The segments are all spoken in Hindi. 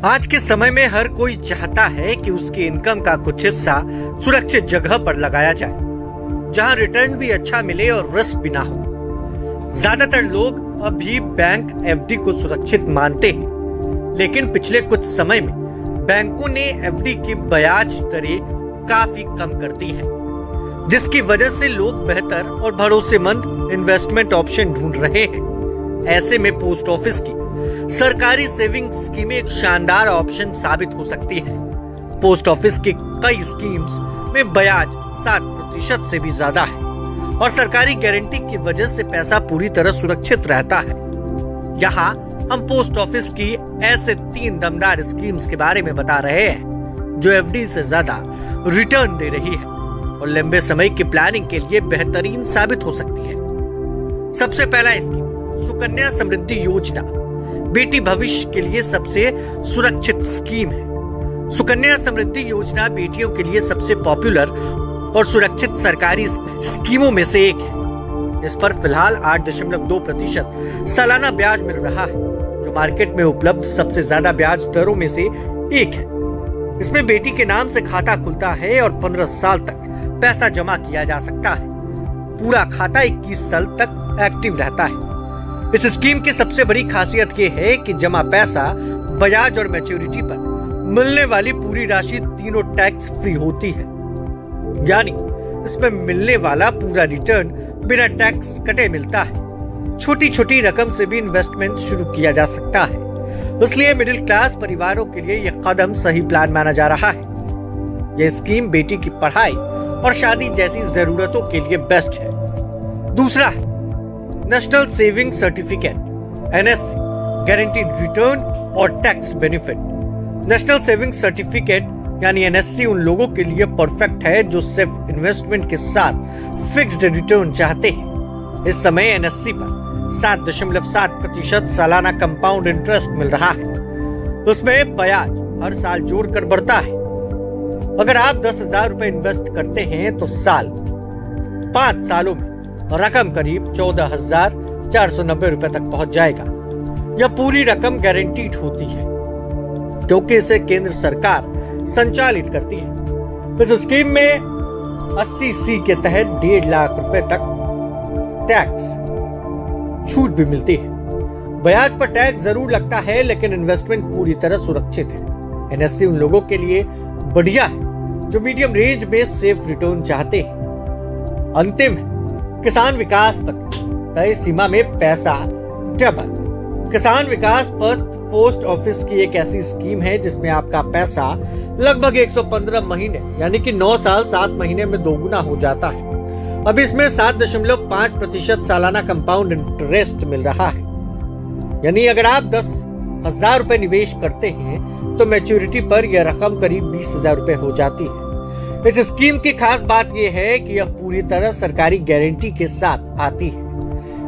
आज के समय में हर कोई चाहता है कि उसकी इनकम का कुछ हिस्सा सुरक्षित जगह पर लगाया जाए, जहां रिटर्न भी अच्छा मिले और रिस्क भी ना हो। ज्यादातर लोग अभी बैंक एफडी को सुरक्षित मानते हैं, लेकिन पिछले कुछ समय में बैंकों ने एफडी की ब्याज दरें काफी कम कर दी हैं, जिसकी वजह से लोग बेहतर और भरोसेमंद इन्वेस्टमेंट ऑप्शन ढूंढ रहे हैं। ऐसे में पोस्ट ऑफिस की सरकारी सेविंग स्कीमें एक शानदार ऑप्शन साबित हो सकती है। पोस्ट ऑफिस की कई स्कीम्स में ब्याज 7% से भी ज्यादा है और सरकारी गारंटी की वजह से पैसा पूरी तरह सुरक्षित रहता है। यहाँ हम पोस्ट ऑफिस की ऐसे 3 दमदार स्कीम्स के बारे में बता रहे हैं जो एफडी से ज्यादा रिटर्न दे रही है और लंबे समय की प्लानिंग के लिए बेहतरीन साबित हो सकती है। सबसे पहला स्कीम सुकन्या समृद्धि योजना बेटी भविष्य के लिए सबसे सुरक्षित स्कीम है। सुकन्या समृद्धि योजना बेटियों के लिए सबसे पॉपुलर और सुरक्षित सरकारी स्कीमों में से एक है। इस पर फिलहाल 8.2% सालाना ब्याज मिल रहा है, जो मार्केट में उपलब्ध सबसे ज्यादा ब्याज दरों में से एक है। इसमें बेटी के नाम से खाता खुलता है और 15 साल तक पैसा जमा किया जा सकता है। पूरा खाता 21 साल तक एक्टिव रहता है। इस स्कीम की सबसे बड़ी खासियत ये है कि जमा पैसा, ब्याज और मैच्योरिटी पर मिलने वाली पूरी राशि तीनों टैक्स फ्री होती है। यानी इसमें मिलने वाला पूरा रिटर्न बिना टैक्स कटे मिलता है। छोटी छोटी रकम से भी इन्वेस्टमेंट शुरू किया जा सकता है, इसलिए मिडिल क्लास परिवारों के लिए यह कदम सही प्लान माना जा रहा है। यह स्कीम बेटी की पढ़ाई और शादी जैसी जरूरतों के लिए बेस्ट है। दूसरा है national saving certificate NSC, guaranteed return और tax benefit. National saving certificate यानी एनएससी उन लोगों के लिए परफेक्ट है जो सिर्फ इन्वेस्टमेंट के साथ फिक्स्ड रिटर्न चाहते हैं। इस समय एनएससी पर 7.7% सालाना कंपाउंड इंटरेस्ट मिल रहा है। उसमें ब्याज हर साल जोड़कर बढ़ता है। अगर आप 10,000 रुपए इन्वेस्ट करते हैं तो 5 सालों में रकम करीब 14,490 रुपए तक पहुंच जाएगा। यह पूरी रकम गारंटीड होती है क्योंकि इसे केंद्र सरकार संचालित करती है। इस स्कीम में 80C के तहत 1.5 लाख रुपए तक टैक्स छूट भी मिलती है। ब्याज पर टैक्स जरूर लगता है, लेकिन इन्वेस्टमेंट पूरी तरह सुरक्षित है। एनएससी उन लोगों के लिए बढ़िया है जो मीडियम रेंज में सेफ रिटर्न चाहते हैं। अंतिम है किसान विकास पत्र, तय सीमा में पैसा डबल। किसान विकास पत्र पोस्ट ऑफिस की एक ऐसी स्कीम है जिसमें आपका पैसा लगभग 115 महीने यानी कि 9 साल 7 महीने में दोगुना हो जाता है। अब इसमें 7.5% सालाना कंपाउंड इंटरेस्ट मिल रहा है। यानी अगर आप 10,000 रुपए निवेश करते हैं तो मैच्योरिटी पर यह रकम करीब 20,000 रुपए हो जाती है। इस स्कीम की खास बात यह है कि यह पूरी तरह सरकारी गारंटी के साथ आती है,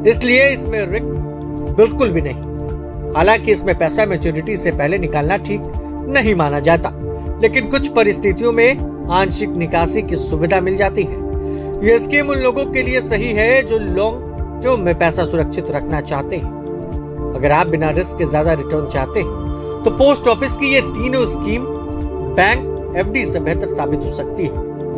इसलिए इसमें रिस्क बिल्कुल भी नहीं। हालांकि इसमें पैसा मैच्योरिटी से पहले निकालना ठीक नहीं माना जाता, लेकिन कुछ परिस्थितियों में आंशिक निकासी की सुविधा मिल जाती है। यह स्कीम उन लोगों के लिए सही है जो लॉन्ग टर्म में पैसा सुरक्षित रखना चाहते हैं। अगर आप बिना रिस्क के ज्यादा रिटर्न चाहते हैं तो पोस्ट ऑफिस की ये तीनों स्कीम बैंक एफडी से बेहतर साबित हो सकती है।